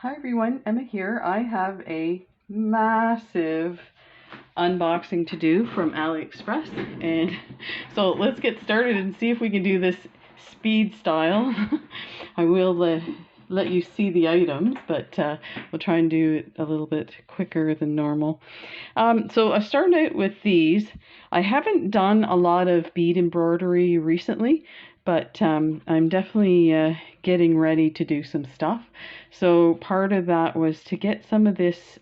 Hi everyone, Emma here. I have a massive unboxing to do from AliExpress, and so let's get started and see if we can do this speed style. I will let you see the items, but we'll try and do it a little bit quicker than normal. So I started out with these. I haven't done a lot of bead embroidery recently, but I'm definitely getting ready to do some stuff. So part of that was to get some of this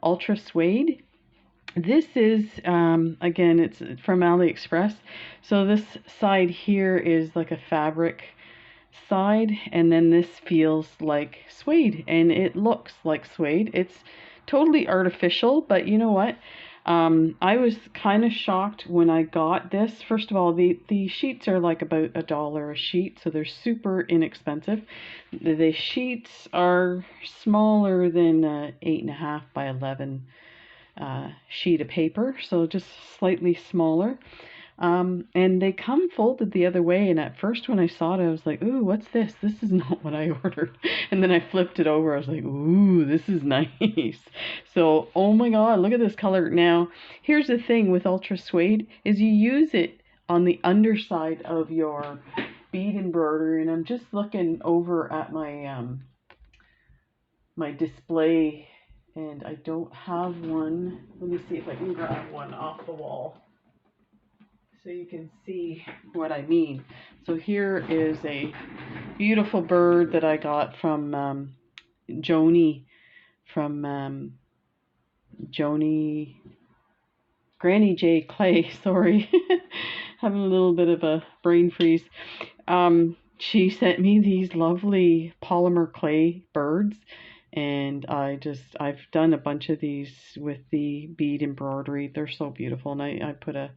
ultra suede. This is, again, it's from AliExpress. So this side here is like a fabric side, and then this feels like suede, and it looks like suede. It's totally artificial, but you know what? I was kind of shocked when I got this. First of all, the sheets are like about $1 a sheet, so they're super inexpensive. The sheets are smaller than 8.5 by 11 sheet of paper, so just slightly smaller. And they come folded the other way, and at first when I saw it I was like, ooh, what's this? This is not what I ordered. And then I flipped it over, I was like, ooh, this is nice. So, oh my god, look at this color. Now, here's the thing with ultra suede, is you use it on the underside of your bead embroidery, and I'm just looking over at my my display, and I don't have one. Let me see if I can grab one off the wall so you can see what I mean. So here is a beautiful bird that I got from Joni, from Joni, Granny J Clay, sorry. Having a little bit of a brain freeze. She sent me these lovely polymer clay birds, and I've done a bunch of these with the bead embroidery. They're so beautiful, and I put a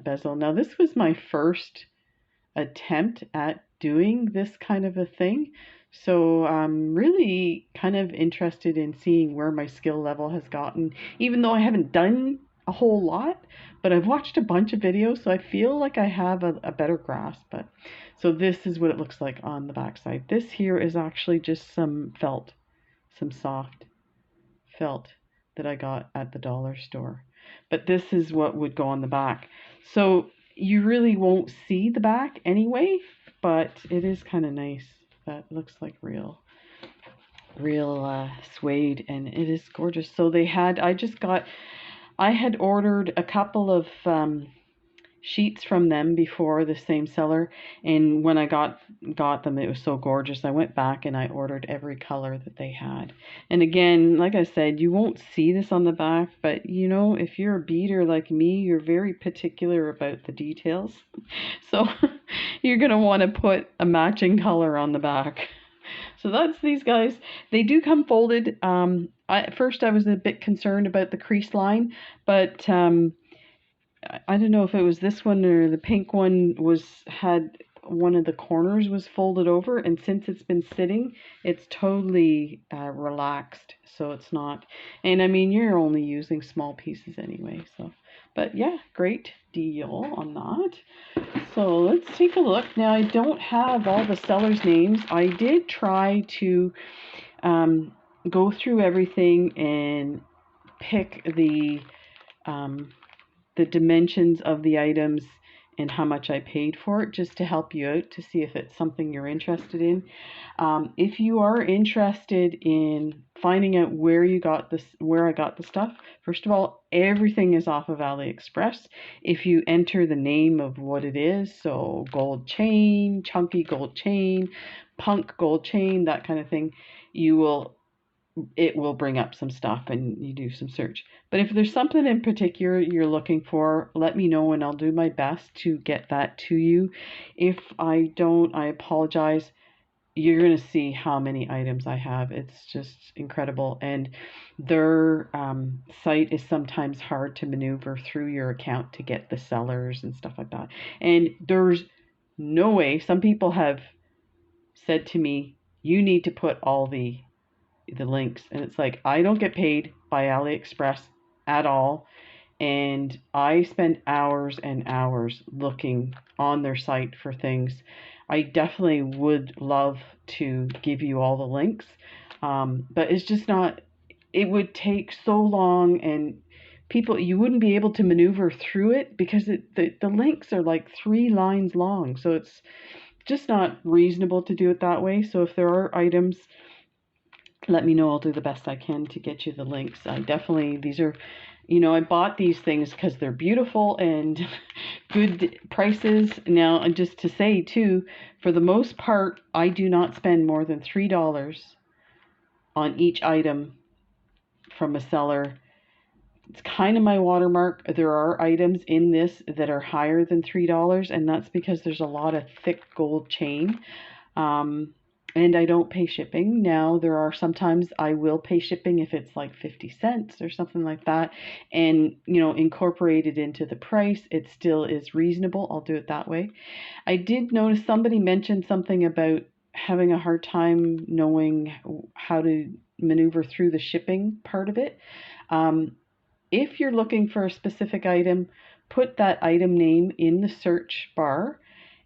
bezel. Now this was my first attempt at doing this kind of a thing, so I'm really kind of interested in seeing where my skill level has gotten, even though I haven't done a whole lot, but I've watched a bunch of videos, so I feel like I have a better grasp. But so this is what it looks like on the back side. This here is actually just some felt, some soft felt that I got at the dollar store. But this is what would go on the back. So you really won't see the back anyway, but it is kind of nice. That looks like real suede, and it is gorgeous. So they had, I had ordered a couple of sheets from them before, the same seller, and when I got them, it was so gorgeous. I went back and I ordered every color that they had. And again, like I said, you won't see this on the back, but you know, if you're a beader like me, you're very particular about the details. So you're gonna want to put a matching color on the back. So that's these guys. They do come folded. At first I was a bit concerned about the crease line, but I don't know if it was this one or the pink one had one of the corners was folded over, and since it's been sitting, it's totally relaxed, so it's not. And I mean, you're only using small pieces anyway, so. But yeah, great deal on that. So let's take a look. Now I don't have all the sellers' names. I did try to go through everything and pick the dimensions of the items and how much I paid for it, just to help you out to see if it's something you're interested in. If you are interested in finding out where I got the stuff, first of all, everything is off of AliExpress. If you enter the name of what it is, so gold chain, chunky gold chain, punk gold chain, that kind of thing, it will bring up some stuff and you do some search. But if there's something in particular you're looking for, let me know and I'll do my best to get that to you. If I don't, I apologize. You're going to see how many items I have. It's just incredible. And their site is sometimes hard to maneuver through your account to get the sellers and stuff like that. And there's no way, some people have said to me, you need to put all the links, and it's like, I don't get paid by AliExpress at all, and I spend hours and hours looking on their site for things. I definitely would love to give you all the links, but it's just not, it would take so long, and people, you wouldn't be able to maneuver through it because the links are like 3 lines long. So it's just not reasonable to do it that way. So if there are items, let me know. I'll do the best I can to get you the links. I definitely, these are, I bought these things because they're beautiful and good prices. Now, and just to say too, for the most part, I do not spend more than $3 on each item from a seller. It's kind of my watermark. There are items in this that are higher than $3, and that's because there's a lot of thick gold chain. And I don't pay shipping. Now, there are sometimes I will pay shipping if it's like 50 cents or something like that, and incorporated into the price, it still is reasonable. I'll do it that way. I did notice somebody mentioned something about having a hard time knowing how to maneuver through the shipping part of it. If you're looking for a specific item, put that item name in the search bar,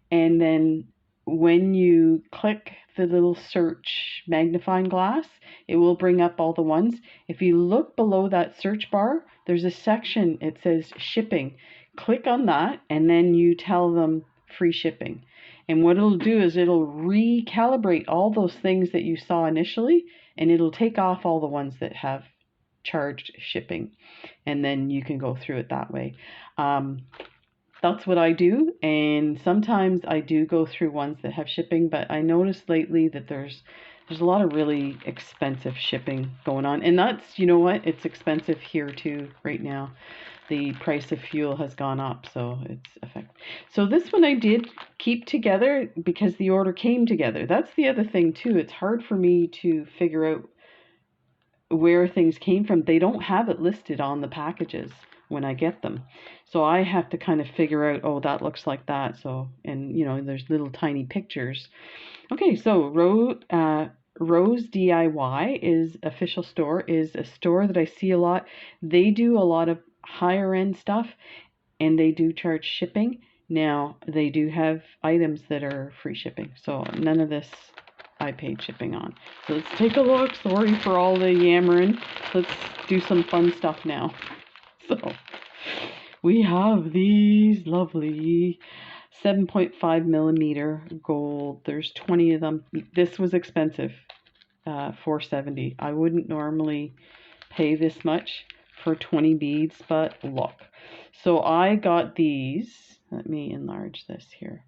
and then when you click the little search magnifying glass, it will bring up all the ones. If you look below that search bar, there's a section, it says shipping. Click on that, and then you tell them free shipping. And what it'll do is it'll recalibrate all those things that you saw initially, and it'll take off all the ones that have charged shipping, and then you can go through it that way. That's what I do, and sometimes I do go through ones that have shipping, but I noticed lately that there's a lot of really expensive shipping going on, and that's, what, it's expensive here too right now. The price of fuel has gone up, so it's affected. So this one I did keep together because the order came together. That's the other thing too. It's hard for me to figure out where things came from. They don't have it listed on the packages when I get them. So I have to kind of figure out, oh, that looks like that. So, and there's little tiny pictures. Okay, so Rose DIY is official store, is a store that I see a lot. They do a lot of higher end stuff, and they do charge shipping. Now, they do have items that are free shipping. So none of this I paid shipping on. So let's take a look. Sorry for all the yammering. Let's do some fun stuff now. So we have these lovely 7.5 millimeter gold. There's 20 of them. This was expensive, $4.70. I wouldn't normally pay this much for 20 beads, but look. So I got these. Let me enlarge this here.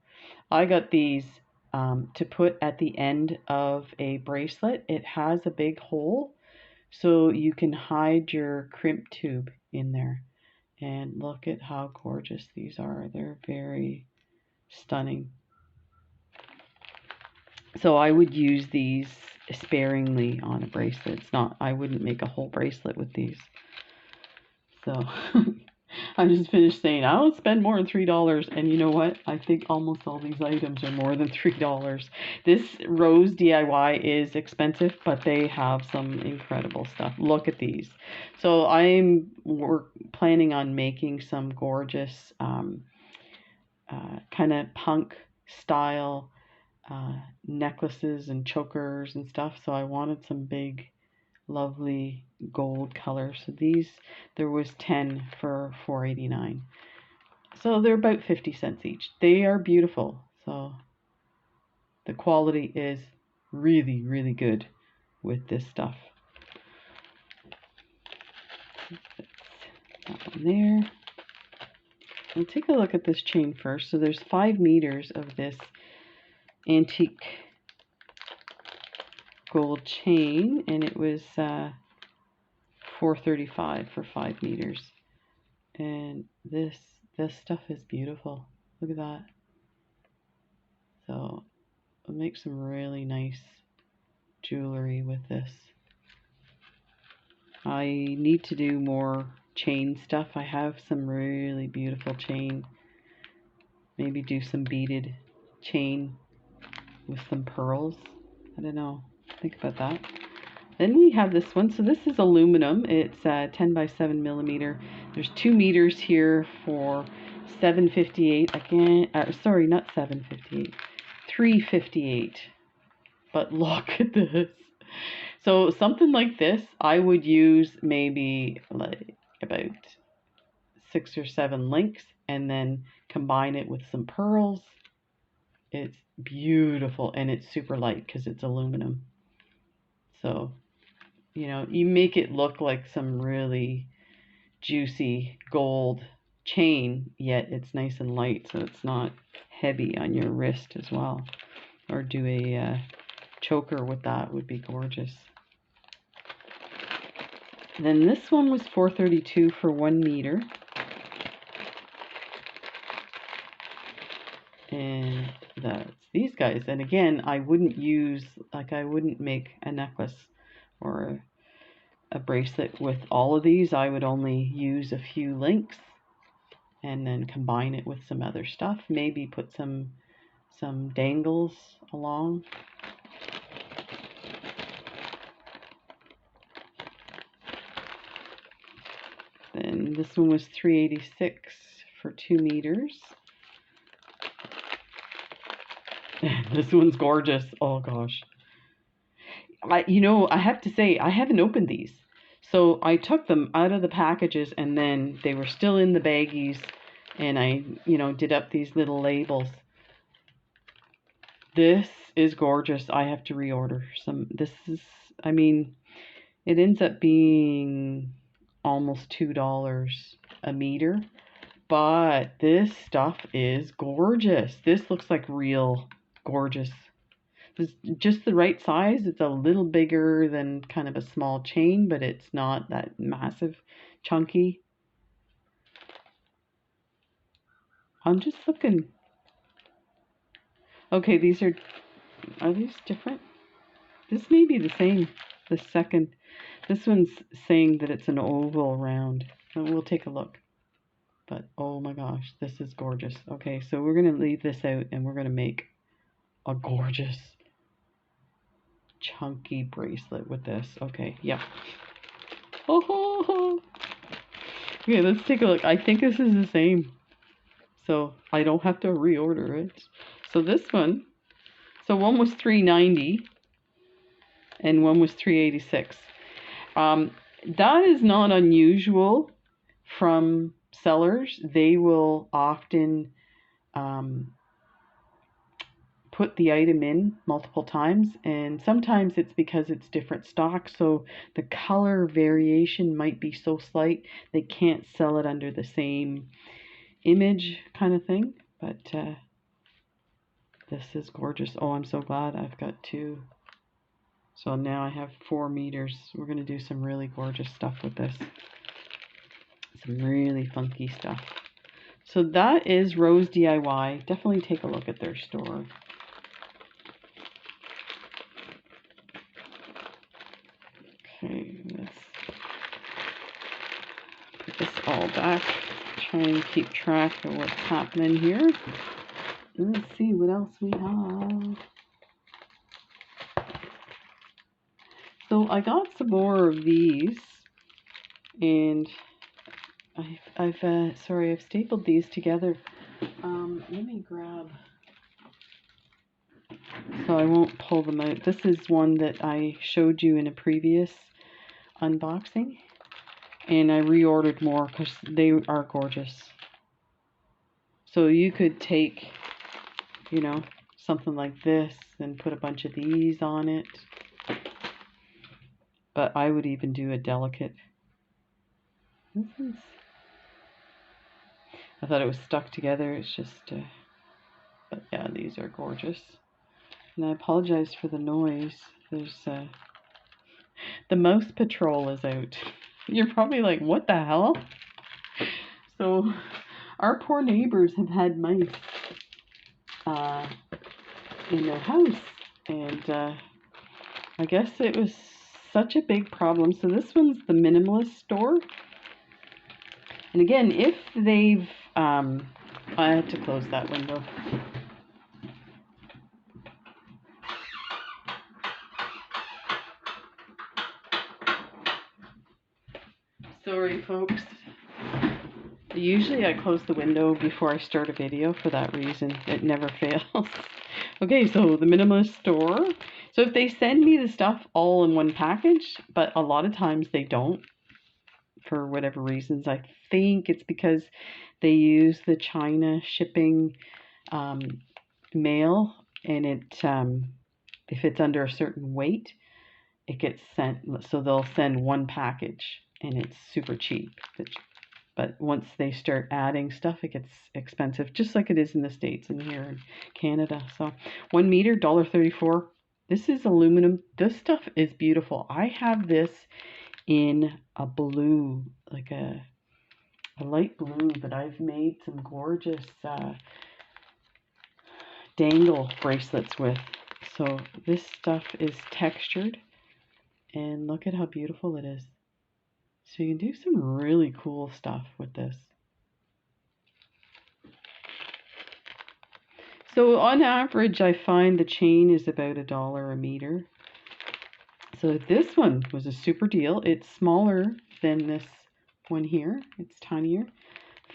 I got these to put at the end of a bracelet. It has a big hole, so you can hide your crimp tube in there. And look at how gorgeous these are. They're very stunning. So I would use these sparingly on a bracelet. It's not, I wouldn't make a whole bracelet with these. So I just finished saying I don't spend more than $3, and you know what? I think almost all these items are more than $3. This Rose DIY is expensive, but they have some incredible stuff. Look at these. So we're planning on making some gorgeous kind of punk style necklaces and chokers and stuff. So I wanted some big, lovely gold color. So these, there was 10 for $4.89. So they're about 50 cents each. They are beautiful. So the quality is really, really good with this stuff. That one there. We'll take a look at this chain first. So there's 5 meters of this antique gold chain, and it was $4.35 for 5 meters. And this stuff is beautiful. Look at that. So I'll make some really nice jewelry with this. I need to do more chain stuff. I have some really beautiful chain. Maybe do some beaded chain with some pearls. I don't know. Think about that. Then we have this one. So this is aluminum. It's 10 by 7 millimeter. There's 2 meters here for $7.58. Again, sorry, not $7.58. $3.58. But look at this. So something like this, I would use maybe like about 6 or 7 links and then combine it with some pearls. It's beautiful, and it's super light because it's aluminum. So, you know, you make it look like some really juicy gold chain, yet it's nice and light, so it's not heavy on your wrist as well. Or do a choker with that would be gorgeous. Then this one was $4.32 for 1 meter. And that's these guys. And again, I wouldn't use, like I wouldn't make a necklace or a bracelet with all of these. I would only use a few links and then combine it with some other stuff. Maybe put some dangles along. Then this one was $3.86 for 2 meters. This one's gorgeous. Oh gosh. You know, I have to say, I haven't opened these. So I took them out of the packages and then they were still in the baggies, and I, you know, did up these little labels. This is gorgeous. I have to reorder some. This is, I mean, it ends up being almost $2 a meter, but this stuff is gorgeous. This looks like real gorgeous. It's just the right size. It's a little bigger than kind of a small chain, but it's not that massive chunky. I'm just looking. Okay, these are these different? This may be the same. The second, this one's saying that it's an oval round. We'll take a look. But oh my gosh, this is gorgeous. Okay, so we're gonna leave this out and we're gonna make a gorgeous chunky bracelet with this. Okay, yeah. Oh, okay, let's take a look. I think this is the same, so I don't have to reorder it. So this one, so one was $3.90 and one was $3.86. That is not unusual from sellers. They will often put the item in multiple times, and sometimes it's because it's different stock, so the color variation might be so slight they can't sell it under the same image kind of thing. But this is gorgeous. Oh, I'm so glad I've got 2. So now I have 4 meters. We're going to do some really gorgeous stuff with this. Some really funky stuff. So that is Rose DIY. Definitely take a look at their store. Okay, let's put this all back. Try and keep track of what's happening here. Let's see what else we have. So I got some more of these, and I've stapled these together. Let me grab, so I won't pull them out. This is one that I showed you in a previous unboxing, and I reordered more because they are gorgeous. So you could take, you know, something like this and put a bunch of these on it. But I would even do a delicate. I thought it was stuck together. It's just, but yeah, these are gorgeous. And I apologize for the noise. There's, the mouse patrol is out. You're probably like, what the hell? So, our poor neighbors have had mice in their house. And I guess it was such a big problem. So this one's the Minimalist store. And again, if they've, I had to close that window. Sorry, folks. Usually I close the window before I start a video for that reason. It never fails. Okay, so the minimalist store. So if they send me the stuff all in one package, but a lot of times they don't for whatever reasons. I think it's because they use the China shipping mail, and if it's under a certain weight, it gets sent. So they'll send one package, and it's super cheap. But once they start adding stuff, it gets expensive, just like it is in the States and here in Canada. So 1 meter, $1.34. This is aluminum. This stuff is beautiful. I have this in a blue, like a light blue, but I've made some gorgeous dangle bracelets with. So this stuff is textured, and look at how beautiful it is. So you can do some really cool stuff with this. So on average, I find the chain is about $1 a meter. So this one was a super deal. It's smaller than this one here. It's tinier.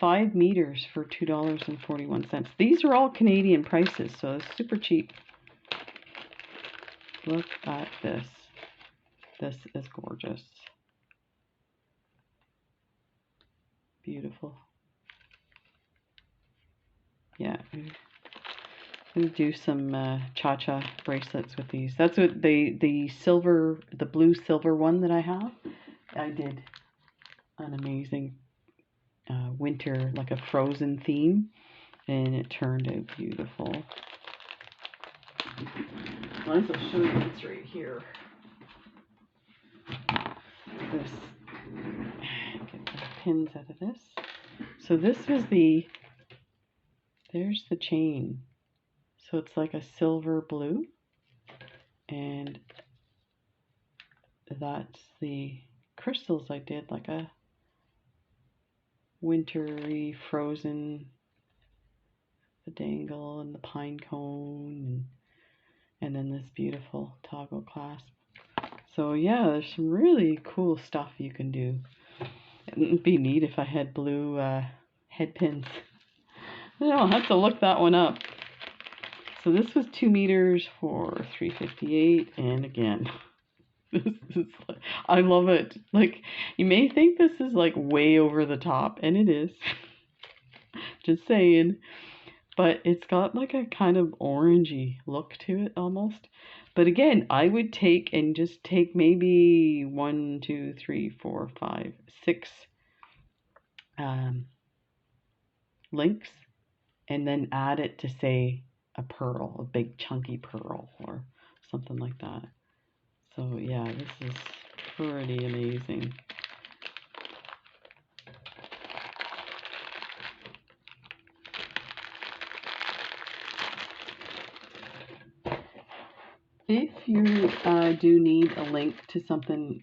5 meters for $2.41. These are all Canadian prices, so it's super cheap. Look at this. This is gorgeous. Beautiful. Yeah. I'm going to do some cha-cha bracelets with these. That's what the silver, the blue silver one that I have. I did an amazing winter, like a frozen theme, and it turned out beautiful. Might as well show you what's right here. This, get the pins out of this. So this was there's the chain. So it's like a silver blue, and that's the crystals I did, like a wintry frozen, the dangle and the pine cone, and then this beautiful toggle clasp. So yeah, there's some really cool stuff you can do. It'd be neat if I had blue head pins. I'll have to look that one up. So this was 2 meters for $3.58, and again, this is like, I love it. Like, you may think this is like way over the top, and it is. Just saying. But it's got like a kind of orangey look to it almost. But again, I would take maybe 1, 2, 3, 4, 5, 6 links, and then add it to, say, a pearl, a big chunky pearl or something like that. So yeah, this is pretty amazing. If you do need a link to something,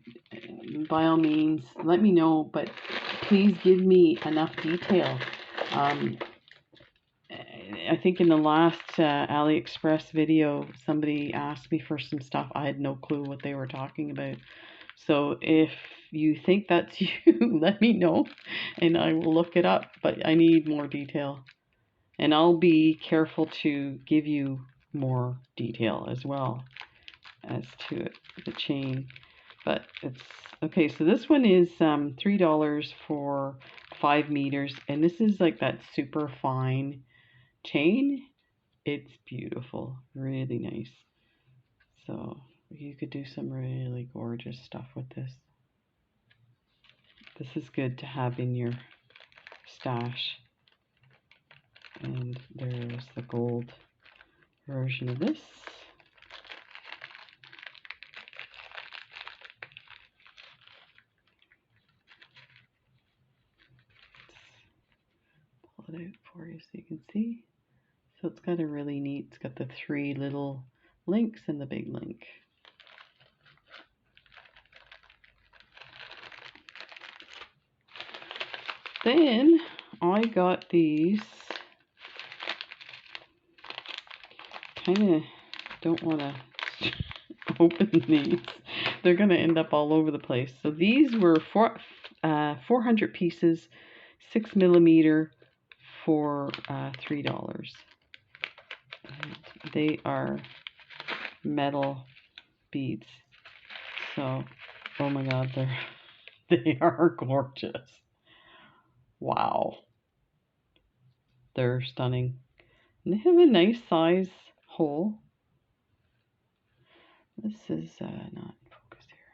by all means, let me know, but please give me enough detail. I think in the last AliExpress video, somebody asked me for some stuff. I had no clue what they were talking about. So if you think that's you, let me know, and I will look it up, but I need more detail. And I'll be careful to give you more detail as well as to the chain. But it's okay. So this one is $3 for 5 meters, and this is like that super fine chain. It's beautiful, really nice. So you could do some really gorgeous stuff with this. This is good to have in your stash. And there's the gold version of this. Let's pull it out for you so you can see. So it's got a really neat, it's got the 3 little links and the big link. Then I got these, kind of don't want to open these. They're going to end up all over the place. So these were 400 pieces, 6 millimeter for $3. And they are metal beads. So, oh my God, they are gorgeous. Wow. They're stunning. And they have a nice size hole. This is not focused here.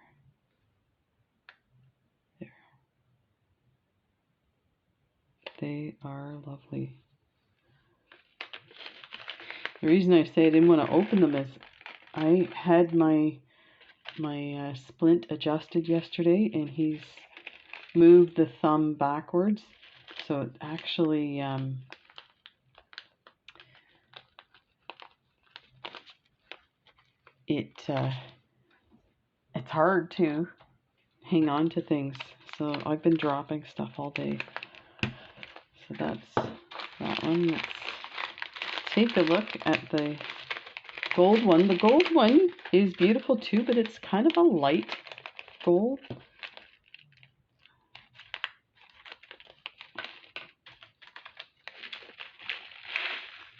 There. They are lovely. The reason I say I didn't want to open them is I had my splint adjusted yesterday, and he's moved the thumb backwards, so it actually it's hard to hang on to things. So I've been dropping stuff all day. So that's that one. Let's take a look at the gold one. The gold one is beautiful too, but it's kind of a light gold.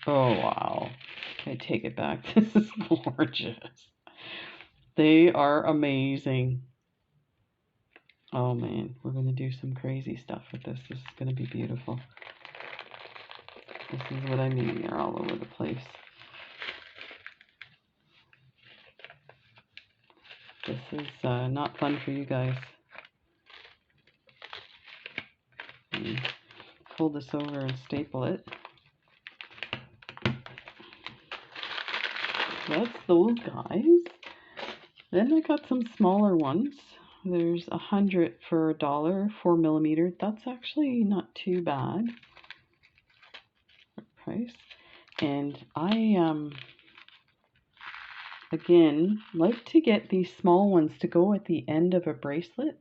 Oh wow. I take it back. This is gorgeous. They are amazing. Oh man, we're going to do some crazy stuff with this. This is going to be beautiful. This is what I mean. They're all over the place. This is not fun for you guys. Fold this over and staple it. That's those guys. Then I got some smaller ones. There's 100 for $1, 4mm. That's actually not too bad price. And I again like to get these small ones to go at the end of a bracelet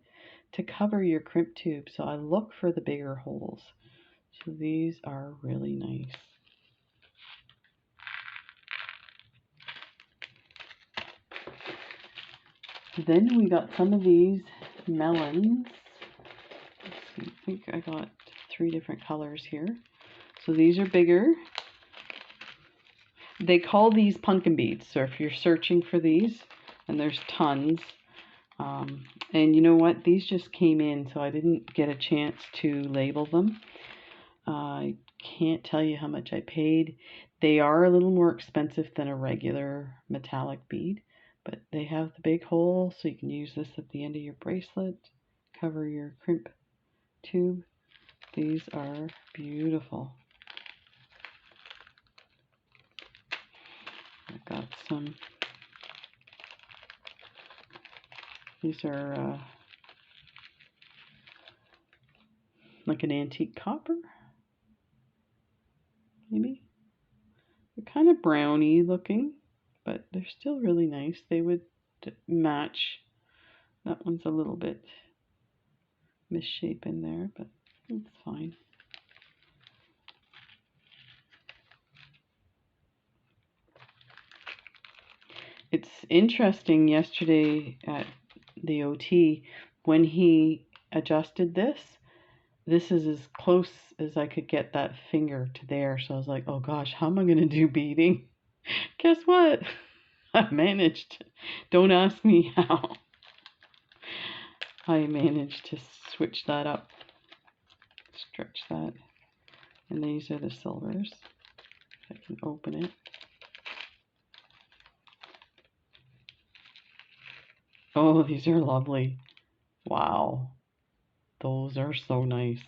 to cover your crimp tube. So I look for the bigger holes. So these are really nice. Then we got some of these melons. Let's see, I think I got 3 different colors here. So these are bigger. They call these pumpkin beads. So if you're searching for these, and there's tons. And you know what? These just came in, so I didn't get a chance to label them. I can't tell you how much I paid. They are a little more expensive than a regular metallic bead, but they have the big hole, so you can use this at the end of your bracelet, cover your crimp tube. These are beautiful. I've got some. These are like an antique copper, maybe. They're kind of browny looking, but they're still really nice. They would match. That one's a little bit misshapen there, but it's fine. It's interesting, yesterday at the OT, when he adjusted this, this is as close as I could get that finger to there. So I was like, oh gosh, how am I going to do beading? Guess what? I managed. Don't ask me how. I managed to switch that up. Stretch that. And these are the silvers. If I can open it. Oh, these are lovely. Wow. Those are so nice.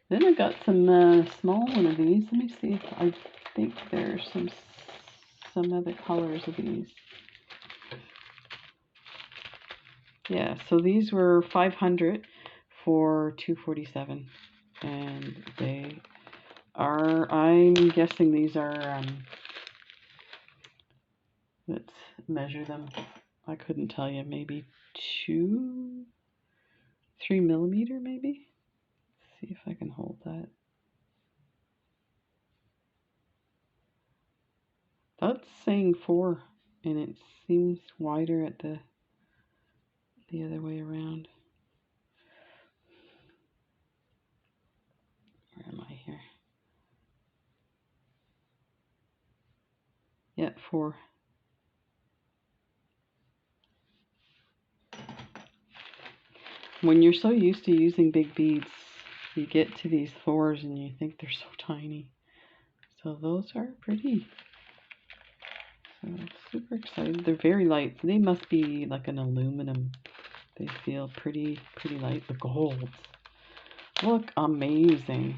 Then I got some small one of these. Let me see if I think there's some other colors of these. Yeah, so these were 500 for 247, and they are, I'm guessing these are, let's measure them. I couldn't tell you, maybe 3mm maybe. Let's see if I can hold that. That's saying 4, and it seems wider at the other way around. Where am I here? Yeah, 4. When you're so used to using big beads, you get to these 4s and you think they're so tiny. So those are pretty. So super excited. They're very light. They must be like an aluminum. They feel pretty light. The golds look amazing.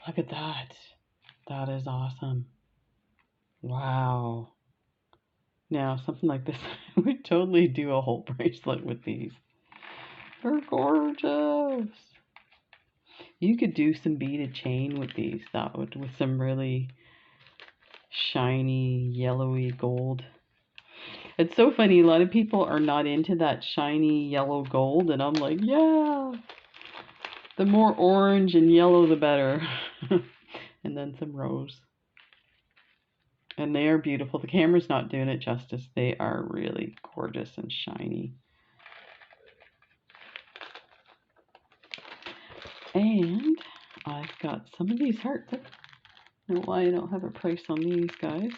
Look at that. That is awesome. Wow. Now, something like this, I would totally do a whole bracelet with these. They're gorgeous. You could do some beaded chain with these. That would, with some really shiny, yellowy gold. It's so funny. A lot of people are not into that shiny yellow gold, and I'm like, yeah. The more orange and yellow, the better. And then some rose. And they are beautiful. The camera's not doing it justice. They are really gorgeous and shiny. And I've got some of these hearts. I don't know why I don't have a price on these, guys.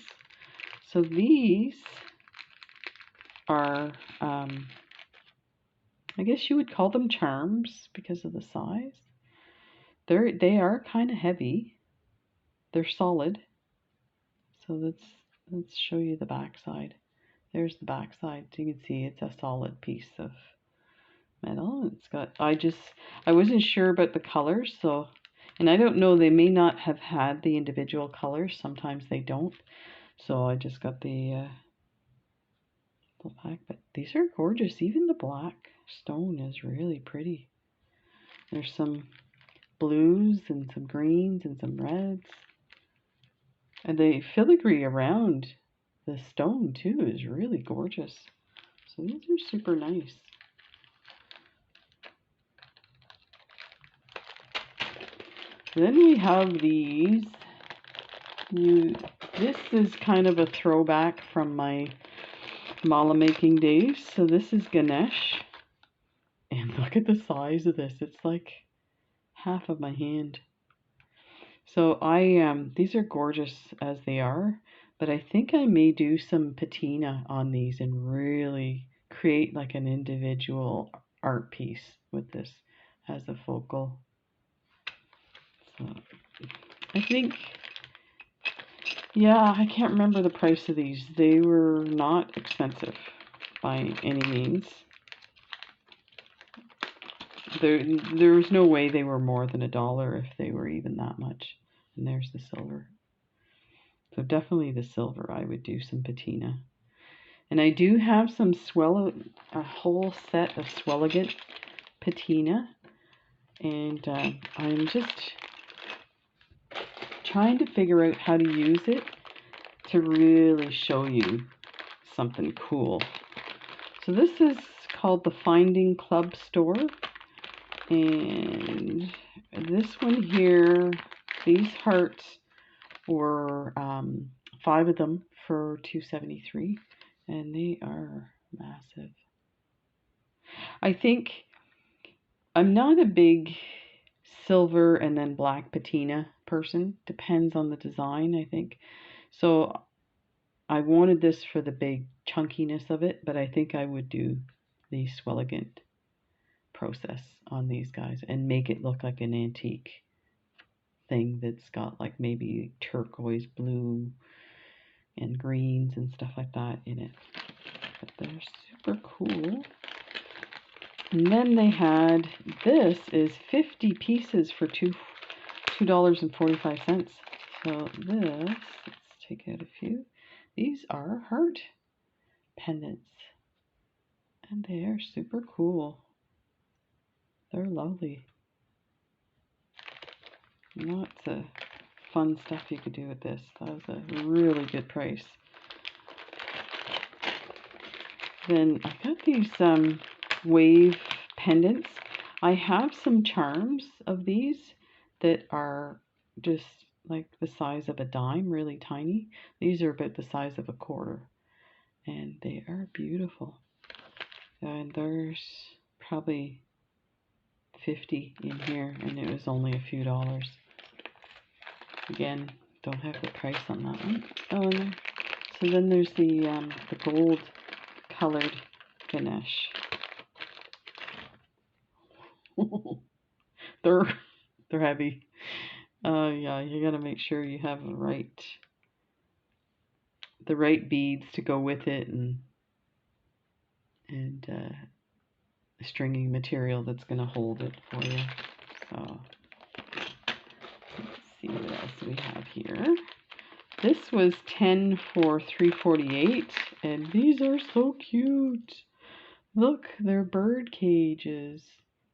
So these are, I guess you would call them charms because of the size. They are kind of heavy. They're solid. So let's show you the back side. There's the back side. So you can see it's a solid piece of metal. It's got, I wasn't sure about the colors, so, and I don't know, they may not have had the individual colors. Sometimes they don't. So I just got the black, but these are gorgeous. Even the black stone is really pretty. There's some blues and some greens and some reds. And the filigree around the stone too is really gorgeous. So these are super nice. Then we have these. This is kind of a throwback from my mala making days. So this is Ganesh. And look at the size of this. It's like half of my hand. So these are gorgeous as they are, but I think I may do some patina on these and really create like an individual art piece with this as a focal. So I think, yeah, I can't remember the price of these. They were not expensive by any means. There was no way they were more than $1 if they were even that much. And there's the silver. So definitely the silver, I would do some patina. And I do have some a whole set of Swelligant patina. And I'm just trying to figure out how to use it to really show you something cool. So this is called the Finding Club store. And this one here, these hearts were 5 of them for $2.73, and they are massive. I think I'm not a big silver and then black patina person. Depends on the design, I think. So I wanted this for the big chunkiness of it, but I think I would do the Swelligant process on these guys and make it look like an antique thing that's got like maybe turquoise blue and greens and stuff like that in it. But they're super cool. And then they had, this is 50 pieces for $2.45. So this, let's take out a few. These are heart pendants. And they are super cool. They're lovely. Lots of fun stuff you could do with this. That was a really good price. Then I got these wave pendants. I have some charms of these that are just like the size of a dime, really tiny. These are about the size of a quarter, and they are beautiful. And there's probably 50 in here, and it was only a few dollars. Again, don't have the price on that one. Oh, and there, so then there's the gold colored finish. they're heavy. Yeah, you gotta make sure you have the right beads to go with it, and stringing material that's gonna hold it for you. So let's see what else we have here. This was 10 for $3.48, and these are so cute. Look, they're bird cages.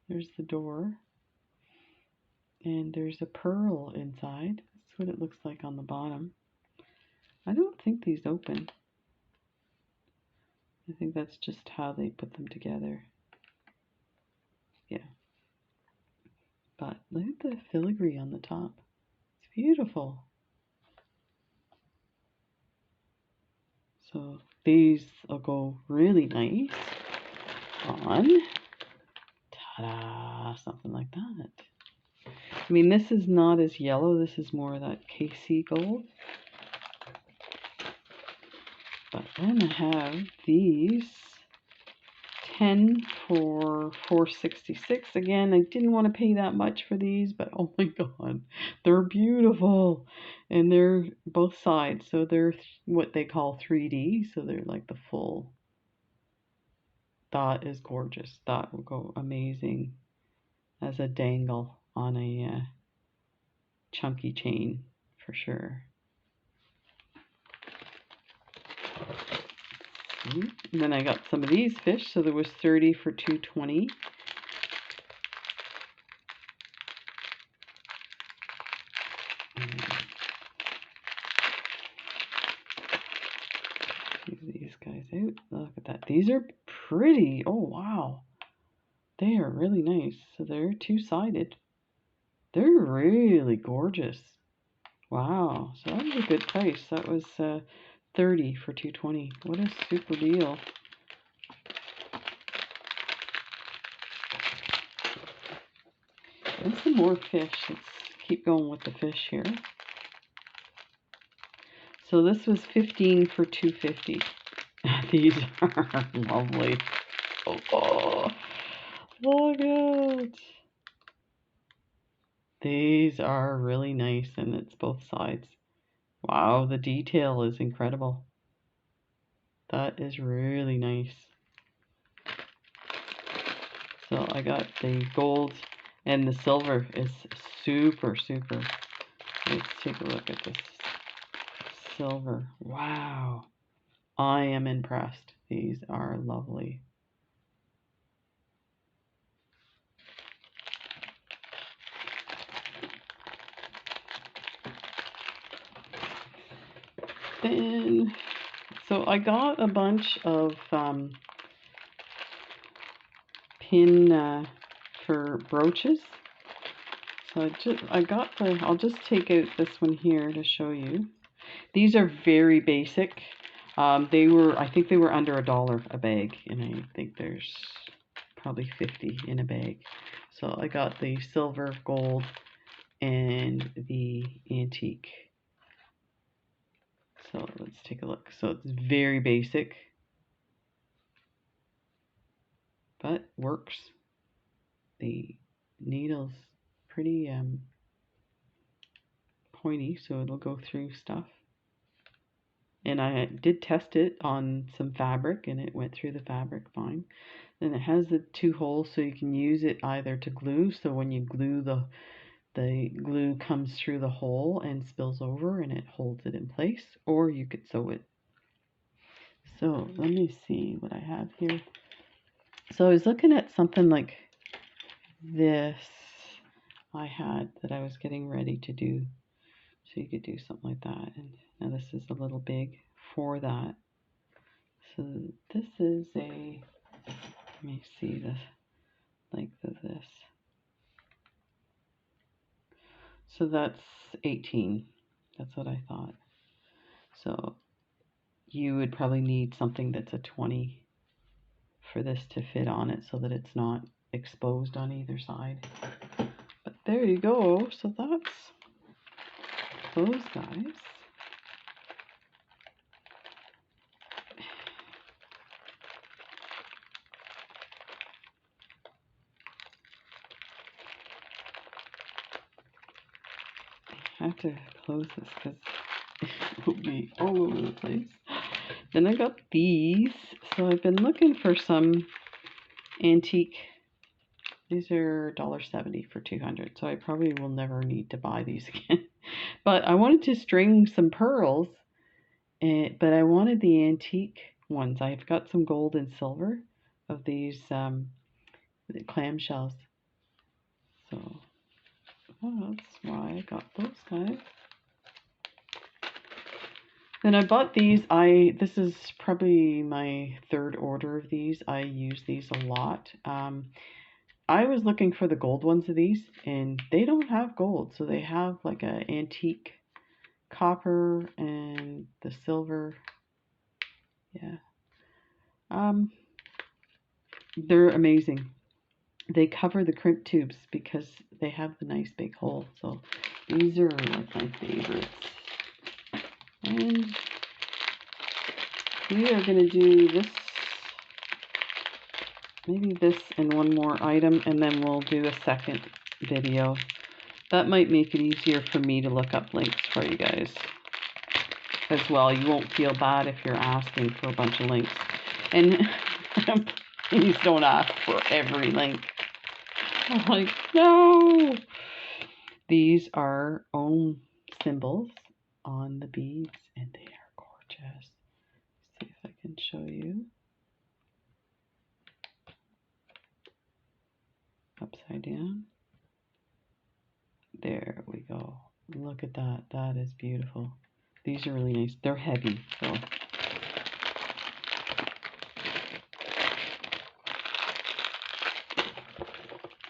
There's the door, and there's a pearl inside. That's what it looks like on the bottom. I don't think these open. I think that's just how they put them together. Yeah. But look at the filigree on the top. It's beautiful. So these will go really nice on, ta-da, something like that. I mean, this is not as yellow. This is more of that KC gold. But then I have these 10 for $4.66. Again, I didn't want to pay that much for these, but oh my god, they're beautiful. And they're both sides, so they're what they call 3D, so they're like the full. That is gorgeous. That will go amazing as a dangle on a chunky chain for sure. And then I got some of these fish, so there was 30 for $2.20. These guys out. Look at that. These are pretty. Oh wow, they are really nice. So they're two-sided. They're really gorgeous. Wow. So that was a good price. That was 30 for $2.20. What a super deal. And some more fish. Let's keep going with the fish here. So this was 15 for $2.50. These are lovely. Oh, look at. These are really nice, and it's both sides. Wow, the detail is incredible. That is really nice. So I got the gold, and the silver is super, super. Let's take a look at this silver. Wow. I am impressed. These are lovely. Then, so I got a bunch of pin for brooches. So I'll just take out this one here to show you. These are very basic. I think they were under $1 a bag, and I think there's probably 50 in a bag. So I got the silver, gold, and the antique. So let's take a look. So it's very basic, but works. The needle's pretty pointy, so it'll go through stuff. And I did test it on some fabric, and it went through the fabric fine. Then it has the 2 holes, so you can use it either to glue, so when you glue, the glue comes through the hole and spills over and it holds it in place, or you could sew it. So let me see what I have here. So I was looking at something like this I had that I was getting ready to do. So you could do something like that. And now this is a little big for that. So this is let me see the length of this. So that's 18. That's what I thought. So you would probably need something that's a 20 for this to fit on it, so that it's not exposed on either side. But there you go. So those guys. I have to close this because it will be all over the place. Then I got these. So I've been looking for some antique. These are $1.70 for 200. So I probably will never need to buy these again. But I wanted to string some pearls, but I wanted the antique ones. I've got some gold and silver of these clamshells. So that's why I got those guys. Then I bought these. This is probably my third order of these. I use these a lot. I was looking for the gold ones of these, and they don't have gold. So they have like an antique copper and the silver. Yeah. They're amazing. They cover the crimp tubes because they have the nice big hole. So these are like my favorites. And we are going to do this, maybe this and one more item, and then we'll do a second video. That might make it easier for me to look up links for you guys as well. You won't feel bad if you're asking for a bunch of links. And please don't ask for every link. I'm like, no! These are own symbols on the beads, and they are gorgeous. See if I can show you. Upside down. There we go. Look at that. That is beautiful. These are really nice. They're heavy, so.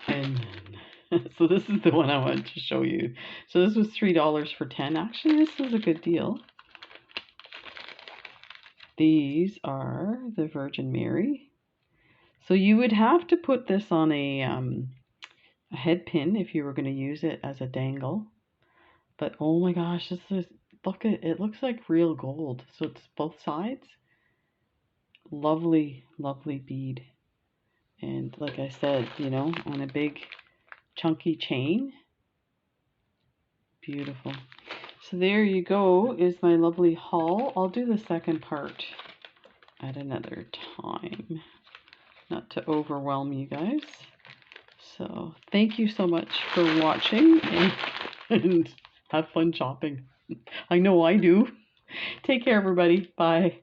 And so this is the one I wanted to show you. So this was $3 for 10. Actually, this was a good deal. These are the Virgin Mary. So you would have to put this on a head pin if you were going to use it as a dangle. But oh my gosh, this is, look at it, looks like real gold. So it's both sides. Lovely, lovely bead. And like I said, you know, on a big chunky chain. Beautiful. So there you go is my lovely haul. I'll do the second part at another time, not to overwhelm you guys. So thank you so much for watching, and have fun shopping. I know I do. Take care, everybody. Bye.